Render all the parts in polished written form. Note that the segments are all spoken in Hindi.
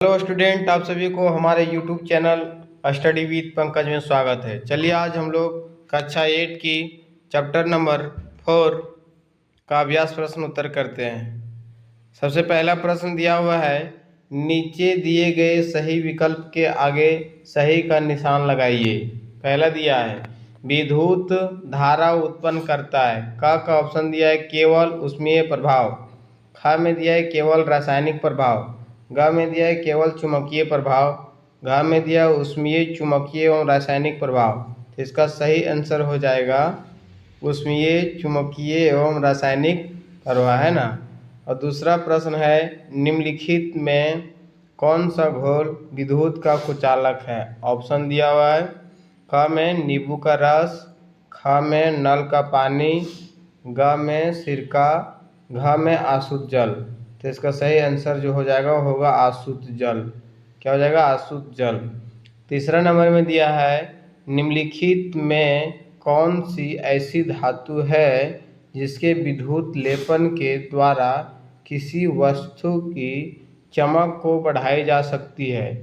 हेलो स्टूडेंट, आप सभी को हमारे YouTube channel study with Pankaj में स्वागत है। चलिए आज हम लोग कक्षा 8 की चैप्टर नंबर 4 का अभ्यास प्रश्न उत्तर करते हैं। सबसे पहला प्रश्न दिया हुआ है, नीचे दिए गए सही विकल्प के आगे सही का निशान लगाइए। पहला दिया है विद्युत धारा उत्पन्न करता है। का ऑप्शन दिया है केवल ऊष्मीय प्रभाव। ख में दिया है केवल रासायनिक प्रभाव। ग में दिया है केवल चुंबकीय प्रभाव। घ में दिया है ऊष्मीय, चुंबकीय एवं रासायनिक प्रभाव। तो इसका सही आंसर हो जाएगा ऊष्मीय, चुंबकीय एवं रासायनिक प्रभाव, है ना। और दूसरा प्रश्न है, निम्नलिखित में कौन सा घोल विद्युत का कुचालक है। ऑप्शन दिया हुआ है क में नींबू का रस, ख में नल का पानी, ग में सिरका, घ में आशुद्ध जल। तो इसका सही आंसर जो हो जाएगा वो होगा आशुद्ध जल। क्या हो जाएगा? आशुद्ध जल। तीसरा नंबर में दिया है, निम्नलिखित में कौन सी ऐसी धातु है जिसके विद्युत लेपन के द्वारा किसी वस्तु की चमक को बढ़ाई जा सकती है।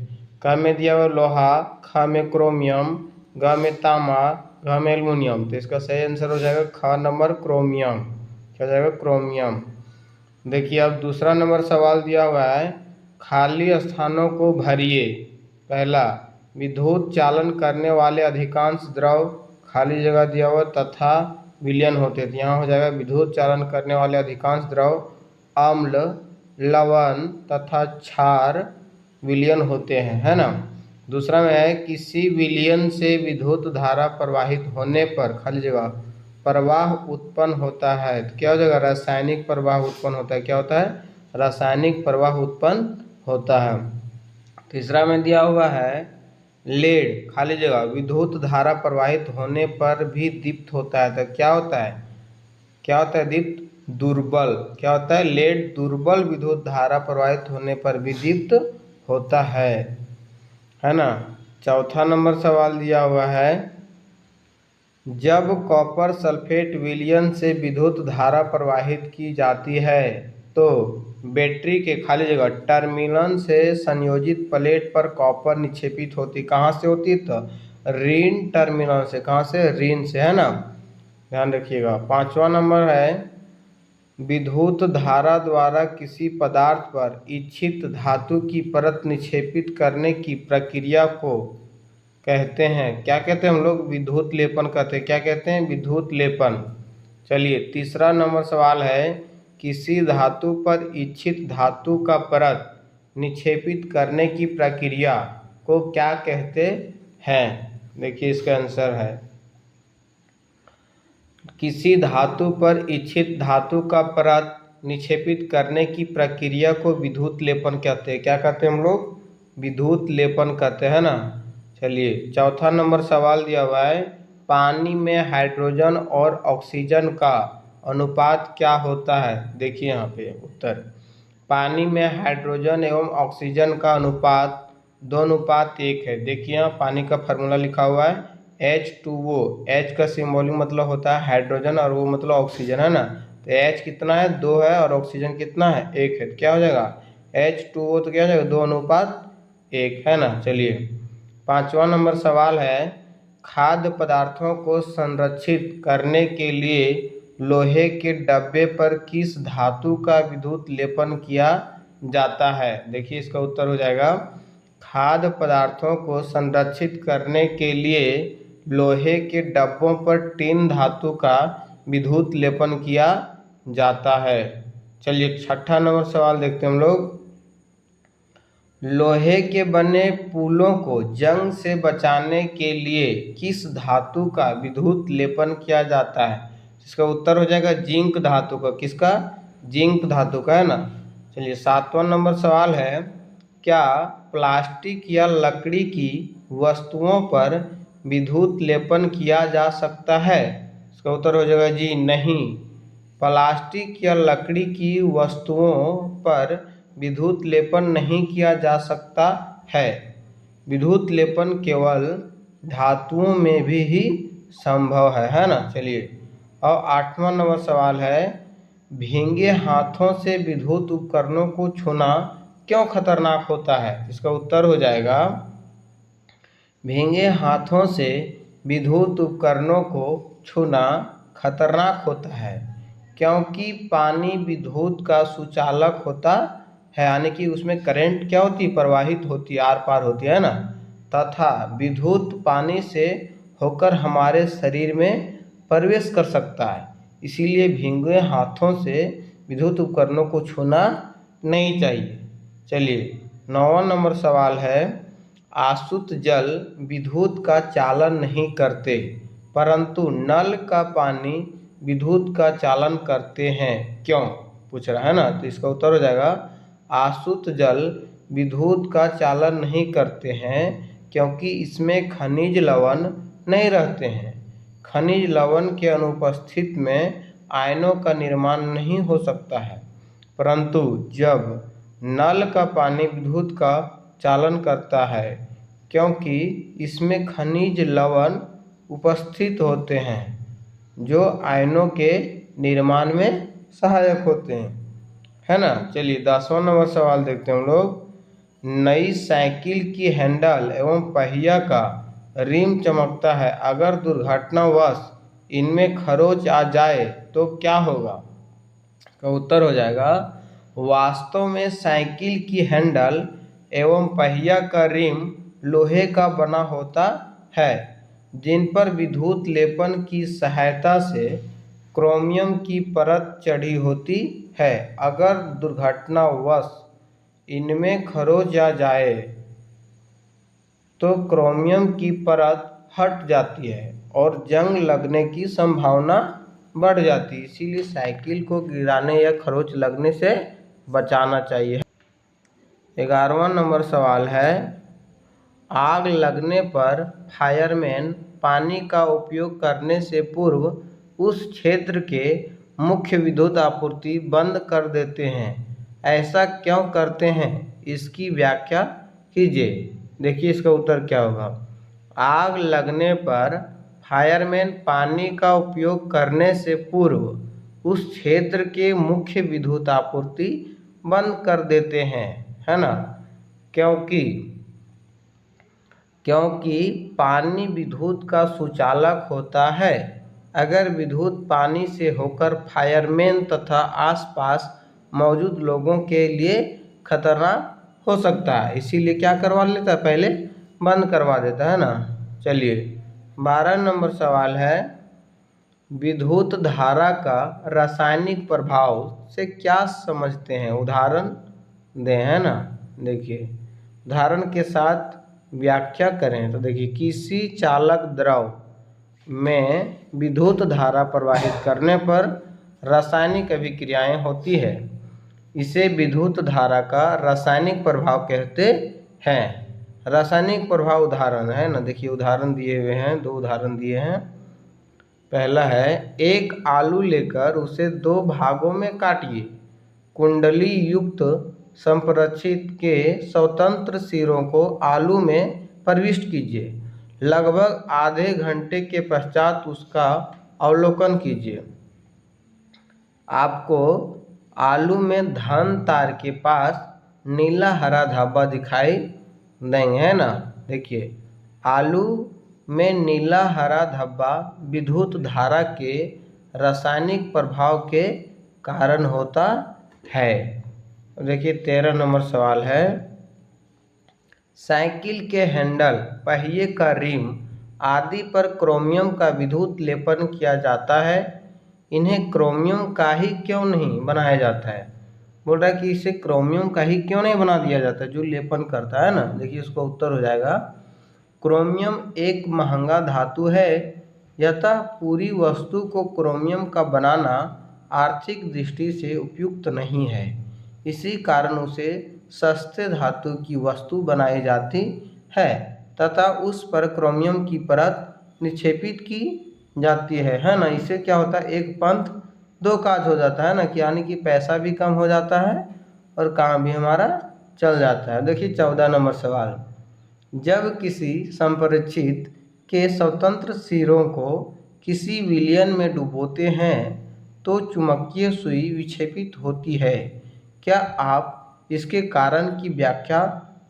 क में दिया हुआ लोहा, ख में क्रोमियम, ग में तांबा, घ में एल्युमिनियम। तो इसका सही आंसर हो जाएगा ख नंबर क्रोमियम। क्या हो जाएगा? क्रोमियम। देखिए अब दूसरा नंबर सवाल दिया हुआ है, खाली स्थानों को भरिए। पहला, विद्युत चालन करने वाले अधिकांश द्रव खाली जगह दिया हुआ तथा विलयन होते थे। यहाँ हो जाएगा विद्युत चालन करने वाले अधिकांश द्रव अम्ल, लवण तथा क्षार विलयन होते हैं, है ना। दूसरा में है, किसी विलयन से विद्युत धारा प्रवाहित होने पर खाली जगह प्रवाह उत्पन्न होता है। तो क्या हो जाएगा? रासायनिक प्रवाह उत्पन्न होता है। क्या होता है? रासायनिक प्रवाह उत्पन्न होता है। तीसरा में दिया हुआ है, लेड खाली जगह विद्युत धारा प्रवाहित होने पर भी दीप्त होता है। तो क्या होता है? क्या होता है? दीप्त दुर्बल। क्या होता है? लेड दुर्बल विद्युत धारा प्रवाहित होने पर भी दीप्त होता है ना। चौथा नंबर सवाल दिया हुआ है, जब कॉपर सल्फेट विलयन से विद्युत धारा प्रवाहित की जाती है तो बैटरी के खाली जगह टर्मिनल से संयोजित प्लेट पर कॉपर निक्षेपित होती। कहाँ से होती है? तो ऋण टर्मिनल से। कहाँ से? ऋण से, है ना। ध्यान रखिएगा। पांचवा नंबर है, विद्युत धारा द्वारा किसी पदार्थ पर इच्छित धातु की परत निक्षेपित करने की प्रक्रिया को कहते हैं। क्या कहते हैं हम लोग? विद्युत लेपन कहते हैं। क्या कहते हैं? विद्युत लेपन। चलिए तीसरा नंबर सवाल है, किसी धातु पर इच्छित धातु का परत निक्षेपित करने की प्रक्रिया को क्या कहते हैं। देखिए इसका आंसर है, किसी धातु पर इच्छित धातु का परत निक्षेपित करने की प्रक्रिया को विद्युत लेपन कहते हैं। क्या कहते हैं हम लोग? विद्युत लेपन कहते हैं ना। चलिए चौथा नंबर सवाल दिया हुआ है, पानी में हाइड्रोजन और ऑक्सीजन का अनुपात क्या होता है। देखिए यहाँ पे उत्तर, पानी में हाइड्रोजन एवं ऑक्सीजन का अनुपात 2:1 है। देखिए यहाँ पानी का फार्मूला लिखा हुआ है H2O। H का सिंबॉलिक मतलब होता है हाइड्रोजन और वो मतलब ऑक्सीजन, है ना। तो H कितना है? 2 है और ऑक्सीजन कितना है? 1 है। तो क्या हो जाएगा? H2O तो क्या हो जाएगा? 2:1, है ना। चलिए पांचवा नंबर सवाल है, खाद्य पदार्थों को संरक्षित करने के लिए लोहे के डब्बे पर किस धातु का विद्युत लेपन किया जाता है। देखिए इसका उत्तर हो जाएगा, खाद्य पदार्थों को संरक्षित करने के लिए लोहे के डब्बों पर टिन धातु का विद्युत लेपन किया जाता है। चलिए छठा नंबर सवाल देखते हैं हम लोग, लोहे के बने पुलों को जंग से बचाने के लिए किस धातु का विद्युत लेपन किया जाता है। इसका उत्तर हो जाएगा जिंक धातु का। किसका? जिंक धातु का, है ना। चलिए सातवां नंबर सवाल है, क्या प्लास्टिक या लकड़ी की वस्तुओं पर विद्युत लेपन किया जा सकता है। इसका उत्तर हो जाएगा जी नहीं, प्लास्टिक या लकड़ी की वस्तुओं पर विद्युत लेपन नहीं किया जा सकता है। विद्युत लेपन केवल धातुओं में भी ही संभव है ना। चलिए और आठवां नंबर सवाल है, भींगे हाथों से विद्युत उपकरणों को छूना क्यों खतरनाक होता है? इसका उत्तर हो जाएगा भीगे हाथों से विद्युत उपकरणों को छूना खतरनाक होता है क्योंकि पानी विद्युत का सुचालक होता है, यानी कि उसमें करंट क्या होती है, प्रवाहित होती है, आर पार होती है ना, तथा विद्युत पानी से होकर हमारे शरीर में प्रवेश कर सकता है। इसीलिए भीगे हाथों से विद्युत उपकरणों को छूना नहीं चाहिए। चलिए 9वां नंबर सवाल है, आसुत जल विद्युत का चालन नहीं करते परंतु नल का पानी विद्युत का चालन करते हैं, क्यों? पूछ रहा है ना, तो इसका उत्तर हो जाएगा आसुत जल विद्युत का चालन नहीं करते हैं क्योंकि इसमें खनिज लवण नहीं रहते हैं। खनिज लवण के अनुपस्थित में आयनों का निर्माण नहीं हो सकता है, परंतु जब नल का पानी विद्युत का चालन करता है क्योंकि इसमें खनिज लवण उपस्थित होते हैं जो आयनों के निर्माण में सहायक होते हैं, है ना। चलिए 10वां नंबर सवाल देखते हैं हम लोग। नई साइकिल की हैंडल एवं पहिया का रिम चमकता है, अगर दुर्घटनावश इनमें खरोंच आ जाए तो क्या होगा? का उत्तर हो जाएगा वास्तव में साइकिल की हैंडल एवं पहिया का रिम लोहे का बना होता है जिन पर विद्युत लेपन की सहायता से क्रोमियम की परत चढ़ी होती है। अगर दुर्घटनावश इनमें खरोंच आ जाए तो क्रोमियम की परत हट जाती है और जंग लगने की संभावना बढ़ जाती है। इसीलिए साइकिल को गिराने या खरोंच लगने से बचाना चाहिए। 11वां नंबर सवाल है, आग लगने पर फायरमैन पानी का उपयोग करने से पूर्व उस क्षेत्र के मुख्य विद्युत आपूर्ति बंद कर देते हैं, ऐसा क्यों करते हैं? इसकी व्याख्या कीजिए। देखिए इसका उत्तर क्या होगा। आग लगने पर फायरमैन पानी का उपयोग करने से पूर्व उस क्षेत्र के मुख्य विद्युत आपूर्ति बंद कर देते हैं, है ना, क्योंकि पानी विद्युत का सुचालक होता है। अगर विद्युत पानी से होकर फायरमैन तथा आसपास मौजूद लोगों के लिए खतरनाक हो सकता है, इसीलिए क्या करवा लेता है, पहले बंद करवा देता है ना। चलिए 12 नंबर सवाल है, विद्युत धारा का रासायनिक प्रभाव से क्या समझते हैं? उदाहरण दें, है ना। देखिए उदाहरण के साथ व्याख्या करें तो देखिए किसी चालक द्रव में विद्युत धारा प्रवाहित करने पर रासायनिक अभिक्रियाएं होती है, इसे विद्युत धारा का रासायनिक प्रभाव कहते हैं। रासायनिक प्रभाव उदाहरण है ना, देखिए उदाहरण दिए हुए हैं, 2 उदाहरण दिए हैं। पहला है, एक आलू लेकर उसे 2 भागों में काटिए, कुंडली युक्त संपरक्षित के स्वतंत्र सिरों को आलू में प्रविष्ट कीजिए, लगभग आधे घंटे के पश्चात उसका अवलोकन कीजिए। आपको आलू में धन तार के पास नीला हरा धब्बा दिखाई देंगे, है ना। देखिए आलू में नीला हरा धब्बा विद्युत धारा के रासायनिक प्रभाव के कारण होता है। देखिए 13 नंबर सवाल है, साइकिल के हैंडल, पहिए का रिम आदि पर क्रोमियम का विद्युत लेपन किया जाता है, इन्हें क्रोमियम का ही क्यों नहीं बनाया जाता है? बोल रहा है कि इसे क्रोमियम का ही क्यों नहीं बना दिया जाता है जो लेपन करता है ना। देखिए इसका उत्तर हो जाएगा क्रोमियम एक महंगा धातु है, अतः पूरी वस्तु को क्रोमियम का बनाना आर्थिक दृष्टि से उपयुक्त नहीं है, इसी कारण उसे सस्ते धातु की वस्तु बनाई जाती है तथा उस पर क्रोमियम की परत निक्षेपित की जाती है ना। इससे क्या होता है, एक पंथ 2 काज हो जाता है ना, कि यानी कि पैसा भी कम हो जाता है और काम भी हमारा चल जाता है। देखिए 14 नंबर सवाल, जब किसी संपरीक्षित के स्वतंत्र सिरों को किसी विलयन में डुबोते हैं तो चुंबकीय सुई विक्षेपित होती है, क्या आप इसके कारण की व्याख्या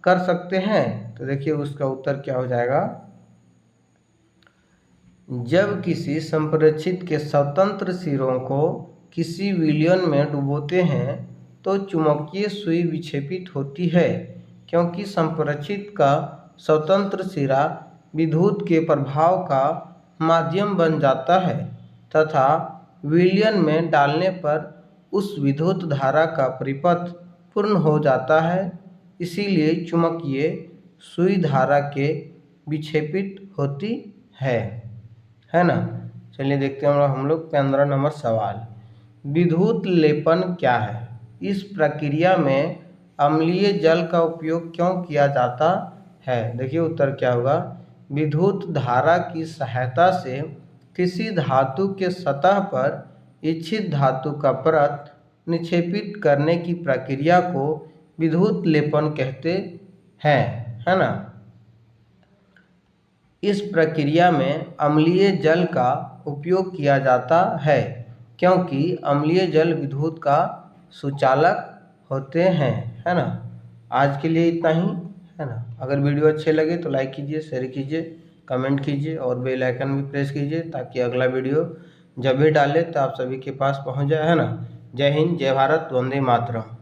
कर सकते हैं? तो देखिए उसका उत्तर क्या हो जाएगा। जब किसी संप्रेक्षित के स्वतंत्र सिरों को किसी विलयन में डुबोते हैं तो चुंबकीय सुई विक्षेपित होती है, क्योंकि संप्रेक्षित का स्वतंत्र सिरा विद्युत के प्रभाव का माध्यम बन जाता है तथा विलयन में डालने पर उस विद्युत धारा का परिपथ पूर्ण हो जाता है। इसीलिए चुंबकीय सुई धारा के विक्षेपित होती है ना। चलिए देखते हैं हम लोग 15 नंबर सवाल। विद्युत लेपन क्या है? इस प्रक्रिया में अम्लीय जल का उपयोग क्यों किया जाता है? देखिए उत्तर क्या होगा। विद्युत धारा की सहायता से किसी धातु के सतह पर इच्छित धातु का परत निक्षेपित करने की प्रक्रिया को विद्युत लेपन कहते हैं, है ना। इस प्रक्रिया में अम्लीय जल का उपयोग किया जाता है, क्योंकि अम्लीय जल विद्युत का सुचालक होते हैं, है ना। आज के लिए इतना ही, है ना। अगर वीडियो अच्छे लगे तो लाइक कीजिए, शेयर कीजिए, कमेंट कीजिए और बेल आइकन भी प्रेस कीजिए ताकि अगला वीडियो जब भी डाले तो आप सभी के पास पहुंच जाए, है ना। जय हिंद, जय भारत, वंदे मातरम।